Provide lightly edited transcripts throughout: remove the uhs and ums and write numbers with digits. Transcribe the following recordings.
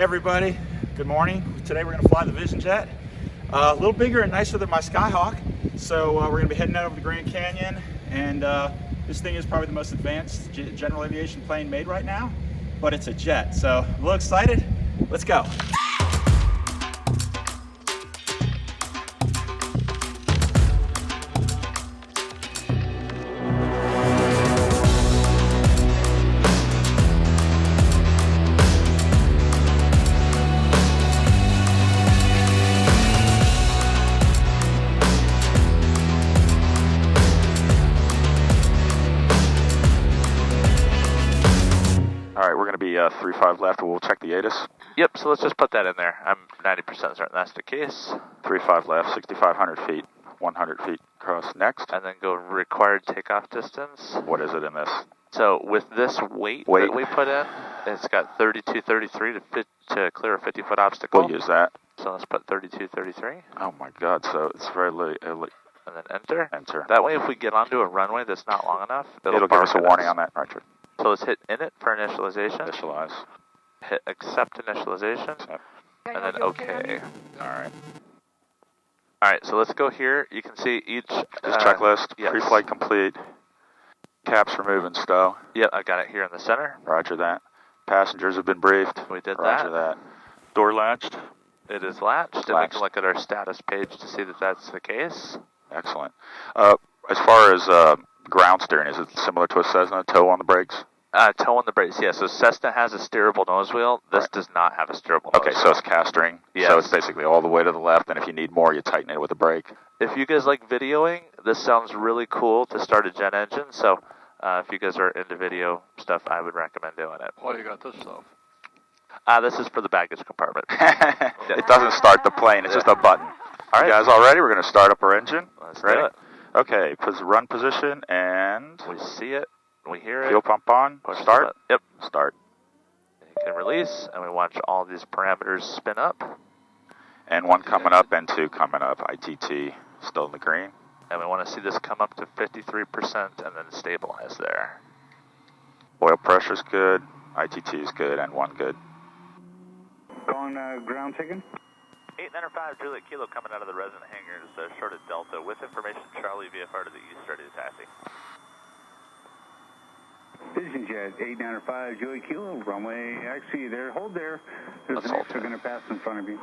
everybody, good morning. Today we're going to fly the Vision Jet. A little bigger and nicer than my Skyhawk. So we're going to be heading out over the Grand Canyon, and this thing is probably the most advanced general aviation plane made right now, but it's a jet. So I'm a little excited. Let's go. All right, we're going to be 3-5 left. We'll check the ATIS. Yep, so let's just put that in there. I'm 90% certain that's the case. 3-5 left, 6,500 feet, 100 feet across. Next. And then go required takeoff distance. What is it in this? So with this weight that we put in, it's got 3233 to clear a 50-foot obstacle. We'll use that. So let's put 3233. Oh my God, so it's very and then enter. Enter. That way if we get onto a runway that's not long enough, it'll give us a warning on that. Roger. So let's hit init for initialization. Initialize. Hit accept initialization. Accept. And then OK. Alright. Alright, so let's go here. You can see each checklist. Yes. Pre-flight complete. Caps remove and stow. Yep, I got it here in the center. Roger that. Passengers have been briefed. We did Roger that. Door latched. It is latched, and we can look at our status page to see that that's the case. Excellent. As far as ground steering, is it similar to a Cessna? Toe on the brakes? Toe on the brakes, yeah. So Cessna has a steerable nose wheel. This does not have a steerable nose wheel. Okay, so it's castering. Yes. So it's basically all the way to the left, and if you need more, you tighten it with a brake. If you guys like videoing, this sounds really cool to start a jet engine. So if you guys are into video stuff, I would recommend doing it. Why you got this stuff? This is for the baggage compartment. It doesn't start the plane, it's just a button. All right, you guys all ready? We're going to start up our engine. Let's ready? do it. Okay, run position, and we see it, we hear it. Fuel pump on. Push start. Yep. Start. You can release, and we watch all these parameters spin up. And one coming up, and two coming up. ITT still in the green. And we want to see this come up to 53% and then stabilize there. Oil pressure's good. ITT is good, and one good. Going ground chicken. 895 Juliet Kilo coming out of the resident hangars, short of Delta, with information Charlie VFR to the east, ready to taxi. Vision Jet, 895 Juliet Kilo, runway, actually there, hold there. There's Let's an hold extra going to pass in front of you.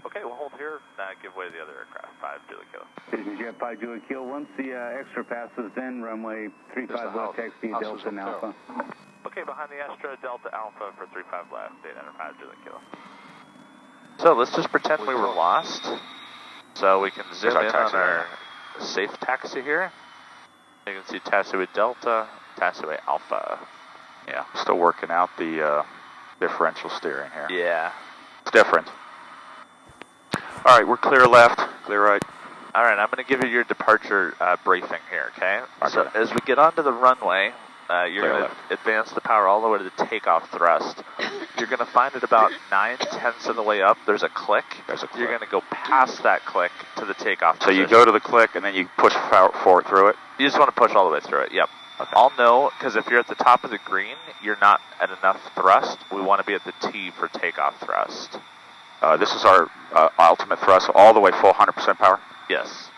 Okay, we'll hold here, give way to the other aircraft, 5 Juliet Kilo. Vision Jet, 5 Juliet Kilo, once the extra passes, then runway 35 left, taxi Delta and Alpha. Okay, behind the Astra, Delta Alpha for 35 left, 895 Juliet Kilo. So let's just pretend we were lost. So we can zoom in on our safe taxi here. You can see taxiway Delta, taxiway Alpha. Yeah, still working out the differential steering here. Yeah. It's different. All right, we're clear left, clear right. All right, I'm going to give you your departure briefing here, okay? Roger. So as we get onto the runway, you're going to advance the power all the way to the takeoff thrust. You're going to find it about 9/10 of the way up. There's a click. You're going to go past that click to the takeoff position. So you go to the click and then you push forward through it? You just want to push all the way through it, yep. Okay. I'll know, because if you're at the top of the green, you're not at enough thrust. We want to be at the T for takeoff thrust. This is our ultimate thrust, all the way full 100% power? Yes.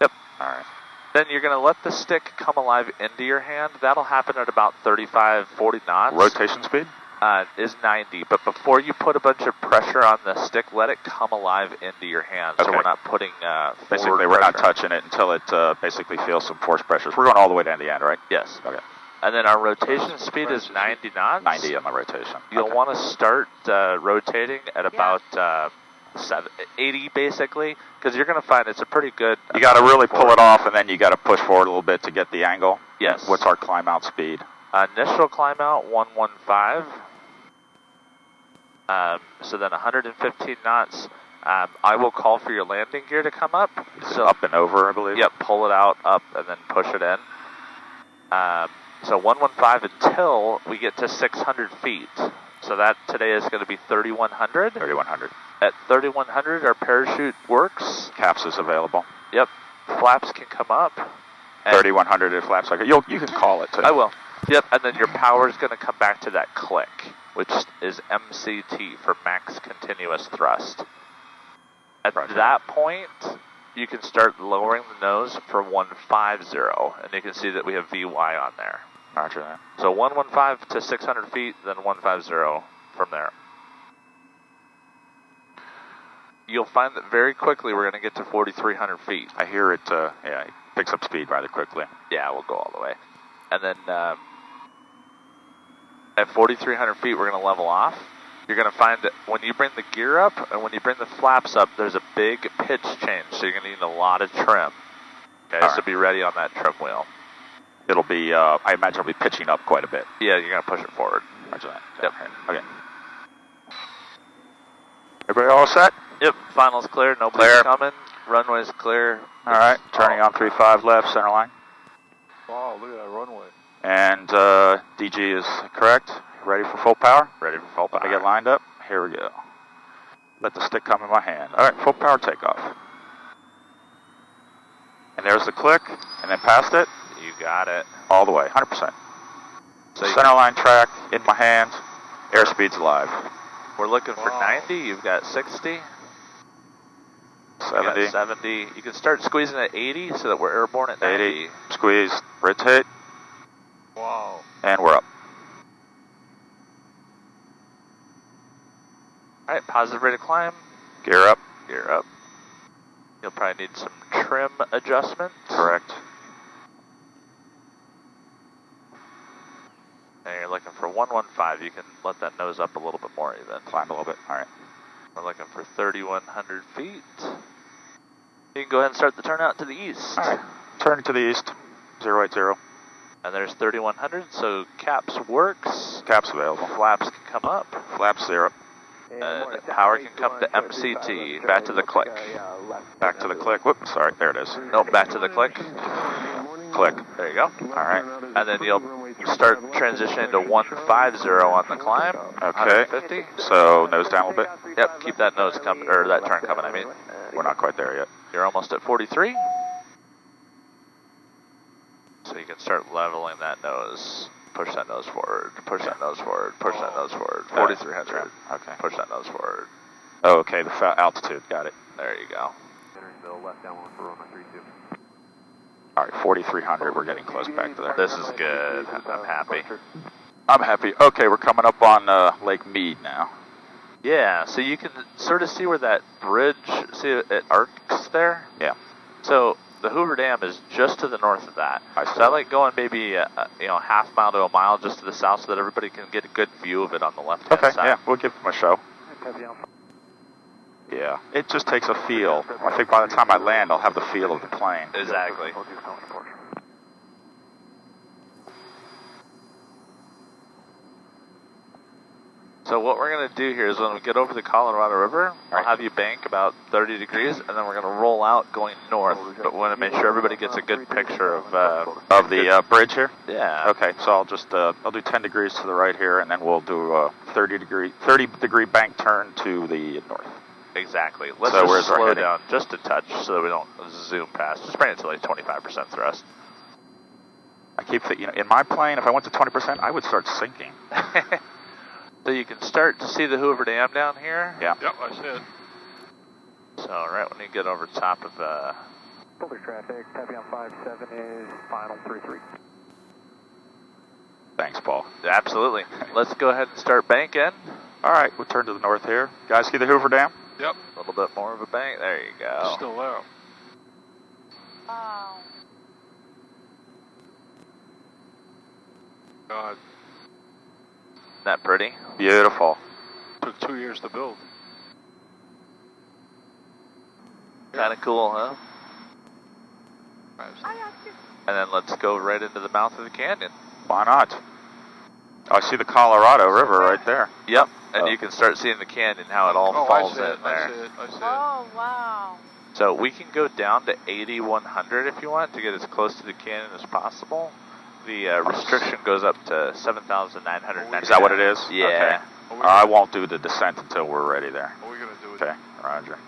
Yep. All right. Then you're going to let the stick come alive into your hand. That'll happen at about 35, 40 knots. Rotation speed? Is 90, but before you put a bunch of pressure on the stick, let it come alive into your hand, so we're not putting basically, we're not touching it until it basically feels some force pressures. We're going all the way down to the end, right? Yes. Okay. And then our rotation speed is 90 knots. 90 on the rotation. You'll want to start rotating at about 80, basically, because you're going to find it's a pretty good... You got to really pull it off, and then you got to push forward a little bit to get the angle. Yes. What's our climb out speed? Initial climb out, 115. So then 115 knots. I will call for your landing gear to come up. So up and over, I believe? Yep, pull it out, up, and then push it in. So 115 until we get to 600 feet. So that today is going to be 3,100. 3,100. At 3,100, our parachute works. Caps is available. Yep. Flaps can come up. 3,100 at flaps. You can call it too. I will. Yep, and then your power is going to come back to that click, which is MCT for max continuous thrust. At that point, you can start lowering the nose for 150, and you can see that we have VY on there. Roger that. So 115 to 600 feet, then 150 from there. You'll find that very quickly we're going to get to 4,300 feet. I hear it, it picks up speed rather quickly. Yeah, we'll go all the way. And then at 4,300 feet, we're going to level off. You're going to find that when you bring the gear up and when you bring the flaps up, there's a big pitch change, so you're going to need a lot of trim. Okay, so be ready on that trim wheel. It'll be, I imagine it'll be pitching up quite a bit. Yeah, you're going to push it forward. Roger that. Yep. Okay. Everybody all set? Yep, final's clear, nobody's coming. Runway's clear. All right, turning on 35 left, center line. Wow, look at that runway. And DG is correct. Ready for full power? Ready for full power. Let me get lined up. Here we go. Let the stick come in my hand. All right, full power takeoff. And there's the click, and then past it. You got it. All the way, 100%. So center line track in my hand. Airspeed's alive. We're looking for 90. You've got 60. 70. You got 70. You can start squeezing at 80 so that we're airborne at 90. 80. Squeeze. Rotate. Wow. And we're up. All right, positive rate of climb. Gear up. Gear up. You'll probably need some trim adjustments. Correct. And you're looking for 115. You can let that nose up a little bit more even. Climb a little bit. All right. We're looking for 3,100 feet. You can go ahead and start the turnout to the east. All right. Turning to the east. 080. And there's 3,100, so caps works. Caps available. Flaps can come up. Flaps 0. And power can come to MCT. Back to the click. Back to the click. Whoops, sorry. There it is. Nope, back to the click. Click. There you go. All right. And then you'll start transitioning to 150 on the climb. Okay. 150. So nose down a little bit. Yep, keep that nose coming, or that turn coming, I mean. We're not quite there yet. You're almost at 43. So you can start leveling that nose. Push that nose forward. Push that nose forward. Push that nose forward. 4,300. Okay. Push that nose forward. Oh, okay. The altitude. Got it. There you go. All right. 4,300. We're getting close back to there. This is good. I'm happy. I'm happy. Okay, we're coming up on Lake Mead now. Yeah, so you can sort of see where that bridge, see it arcs there? Yeah. So the Hoover Dam is just to the north of that. So I like going maybe half mile to a mile just to the south so that everybody can get a good view of it on the left-hand side. Okay, yeah, we'll give them a show. Yeah, it just takes a feel. I think by the time I land, I'll have the feel of the plane. Exactly. So what we're going to do here is when we get over the Colorado River, I'll have you bank about 30 degrees, and then we're going to roll out going north. But we want to make sure everybody gets a good picture of the bridge here. Yeah. Okay, so I'll just I'll do 10 degrees to the right here, and then we'll do a 30 degree bank turn to the north. Exactly. Let's so just slow down just a touch so that we don't zoom past. Just bring it to like 25% thrust. I keep thinking, in my plane, if I went to 20%, I would start sinking. So you can start to see the Hoover Dam down here. Yeah. Yep, I see it. So right when you get over top of Filter traffic, tapping on 57 is final 33. Thanks, Paul. Absolutely. Let's go ahead and start banking. All right, we'll turn to the north here. Guys, see the Hoover Dam? Yep. A little bit more of a bank. There you go. Still there. Wow. God, Isn't that pretty? Beautiful. took 2 years to build. Kind of cool, huh? And then let's go right into the mouth of the canyon. Why not? Oh, I see the Colorado River right there. Yep, and you can start seeing the canyon, how it all falls in there. I see it. Oh, wow. So we can go down to 8,100 if you want to get as close to the canyon as possible. The restriction goes up to 7,999. Is that what it is? Yeah. Okay. I won't do the descent until we're ready there. Are we going to do it? Okay, roger.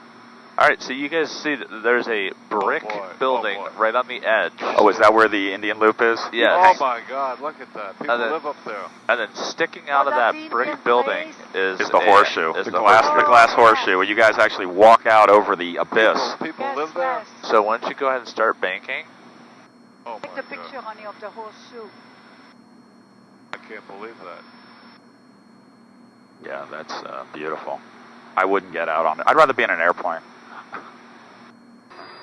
All right, so you guys see that there's a brick building right on the edge. Oh, is that where the Indian Loop is? Yeah. Oh my God, look at that. People live up there. And then sticking out of that brick building is the horseshoe. Is the glass horseshoe, where you guys actually walk out over the abyss. People live there? So why don't you go ahead and start banking? Oh Take my the picture, God. honey, of the horseshoe. I can't believe that. Yeah, that's beautiful. I wouldn't get out on it. I'd rather be in an airplane.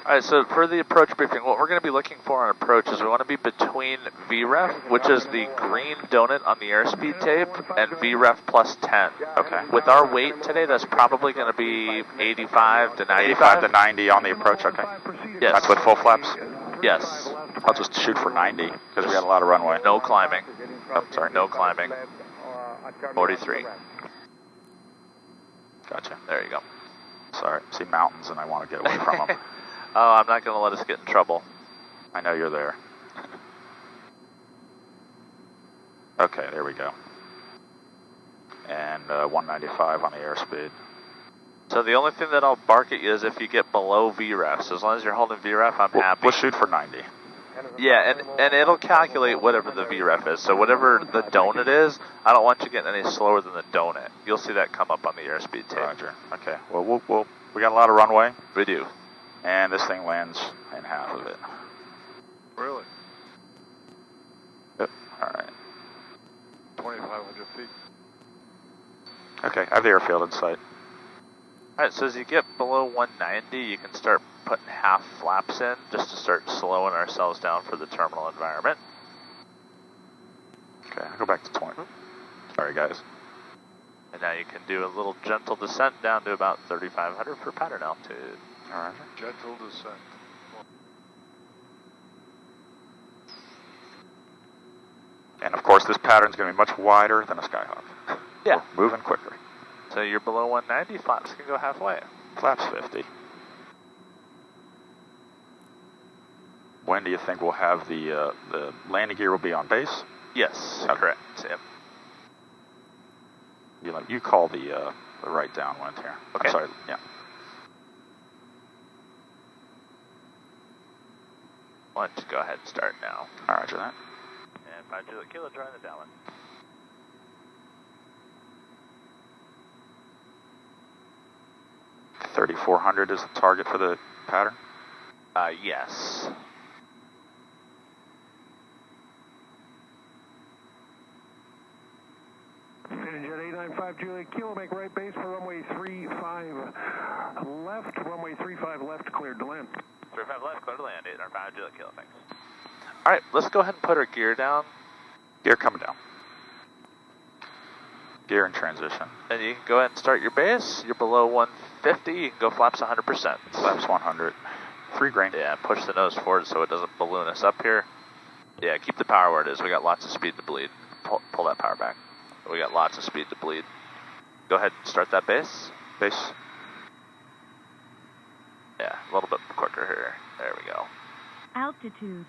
All right, so for the approach briefing, what we're going to be looking for on approach is we want to be between VREF, which is the green donut on the airspeed tape, and VREF plus 10. Okay. With our weight today, that's probably going to be 85 to 95. 85 to 90 on the approach, okay. Yes. That's with full flaps? Yes. I'll just shoot for 90, because we got a lot of runway. No climbing. Oh, sorry. No climbing. 43. Gotcha. There you go. Sorry. See mountains and I want to get away from them. Oh, I'm not going to let us get in trouble. I know you're there. Okay, there we go. And 195 on the airspeed. So the only thing that I'll bark at you is if you get below VREF. So as long as you're holding VREF, I'm happy. We'll shoot for 90. Yeah, and it'll calculate whatever the VREF is. So whatever the donut is, I don't want you getting any slower than the donut. You'll see that come up on the airspeed tape. Roger. Okay. Well, we got a lot of runway. We do. And this thing lands in half of it. Really? Yep. All right. 2,500 feet. Okay, I have the airfield in sight. All right, so as you get below 190, you can start putting half flaps in just to start slowing ourselves down for the terminal environment. Okay, I'll go back to 20. Sorry, guys. And now you can do a little gentle descent down to about 3,500 for pattern altitude. All right. Gentle descent. And of course, this pattern's going to be much wider than a Skyhawk. Yeah. We're moving quicker. So you're below 190, flaps can go halfway. Flaps 50. When do you think we'll have the landing gear will be on base? Yes, Okay. correct. Yep. You call the right downwind here. Okay. I'm sorry. Yeah. Why don't you go ahead and start now. All right, roger that. And 5 Juliet Kilo, drawing the downwind. 3,400 is the target for the pattern? Yes. Jet 895 Juliet Kilo, make right base for runway 35 left, runway 35 left, cleared to land. 35 left, clear to land, 805 Juliet Kilo, thanks. All right, let's go ahead and put our gear down. Gear coming down. Gear in transition. And you can go ahead and start your base. You're below 150, you can go flaps 100%. Flaps 100. 3 grain. Yeah, push the nose forward so it doesn't balloon us up here. Yeah, keep the power where it is. We got lots of speed to bleed. Pull that power back. We got lots of speed to bleed. Go ahead and start that base. Base. Yeah, a little bit quicker here. There we go. Altitude.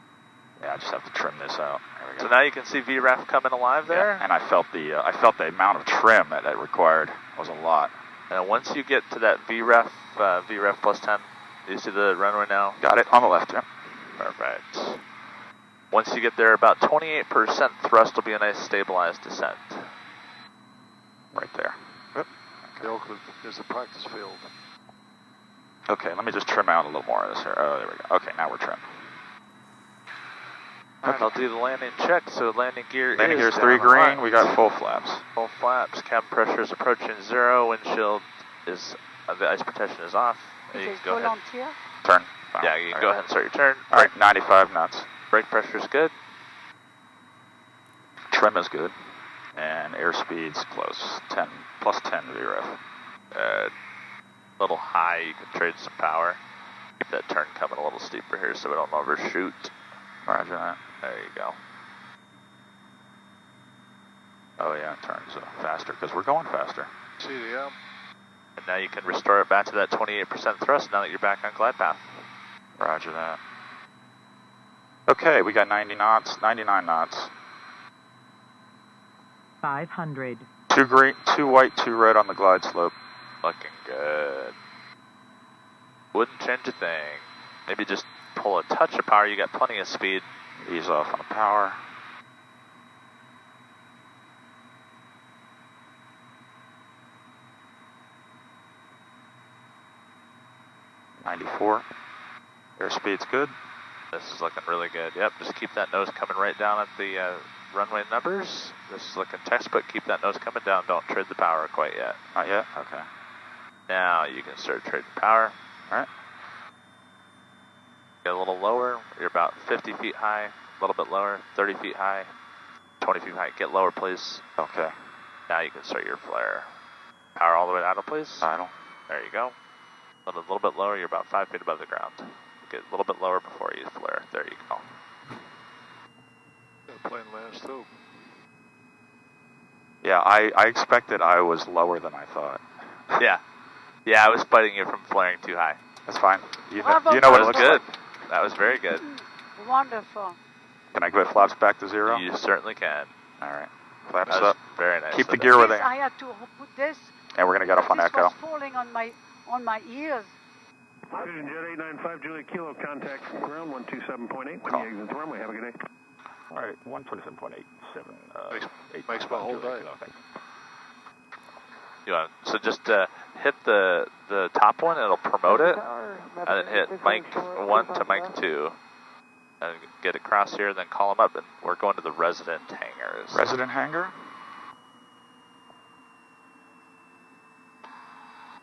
Yeah, I just have to trim this out. There we go. So now you can see VREF coming alive there. Yeah, and I felt the amount of trim that it required was a lot. And once you get to that VREF plus 10, you see the runway now? Got it on the left, yeah. Perfect. Once you get there, about 28% thrust will be a nice stabilized descent. Right there. Yep. There's a practice field. Okay, let me just trim out a little more of this here. Oh, there we go. Okay, now we're trimmed. Alright, I'll do the landing check. So landing gear Landing gear's down 3 a lot. green. We got full flaps. Full flaps. Cabin pressure is approaching 0. Windshield is the ice protection is off. And you It can says go ahead. volunteer. Turn. Yeah, you can go ahead and start your turn. All right, 95 knots. Brake pressure is good. Trim is good. And airspeed's close. 10 plus 10 VREF. A little high. You can trade some power. Keep that turn coming a little steeper here so we don't overshoot. Roger that. There you go. Oh yeah, it turns faster because we're going faster. CDM. And now you can restore it back to that 28% thrust now that you're back on glide path. Roger that. Okay, we got 90 knots, 99 knots. 500. 2 green, 2 white, 2 red on the glide slope. Looking good. Wouldn't change a thing. Maybe just pull a touch of power. You got plenty of speed. Ease off on the power. .94. Airspeed's good. This is looking really good. Yep, just keep that nose coming right down at the runway numbers. This is looking textbook. Keep that nose coming down. Don't trade the power quite yet. Not yet? Okay. Now you can start trading power. All right. Get a little lower. You're about 50 feet high. A little bit lower. 30 feet high. 20 feet high. Get lower, please. Okay. Now you can start your flare. Power all the way to idle, please. Idle. There you go. A little bit lower. You're about 5 feet above the ground. Get a little bit lower before you flare. There you go. That plane lands too. Yeah, I expected I was lower than I thought. Yeah. Yeah, I was fighting you from flaring too high. That's fine. You Bravo, know what it That was looks good. like. That was very good. Wonderful. Can I get flaps back to 0? You certainly can. All right. Flaps That was up. very nice. Keep the gear where they I had to put this. and we're going to get off on This echo. was falling on my ears. Vision Jet 895 Juliet Kilo, contact ground 127.8 when Call. you exit the runway. Have a good day. All right, 127.87. Makes my whole day. You want, so just hit the top one, it'll promote it, and then hit mic 1 to mic 2, and get across here, then call them up, and we're going to the resident hangars. Resident hangar.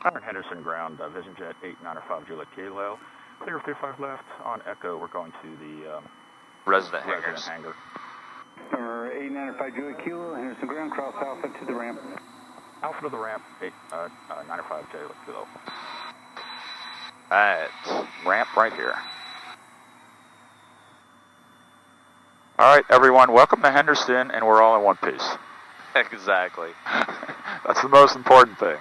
Iron Henderson ground, Vision Jet 895 Juliet Kilo. Clear 35 left. On echo, we're going to the Resident resident hangars. hangar. Number 895 Juliet Kilo, Henderson ground, cross Alpha to the ramp. Alpha to the ramp, 895 Juliet Kilo. Alright. Ramp right here. All right, everyone, welcome to Henderson, and we're all in one piece. Exactly. That's the most important thing.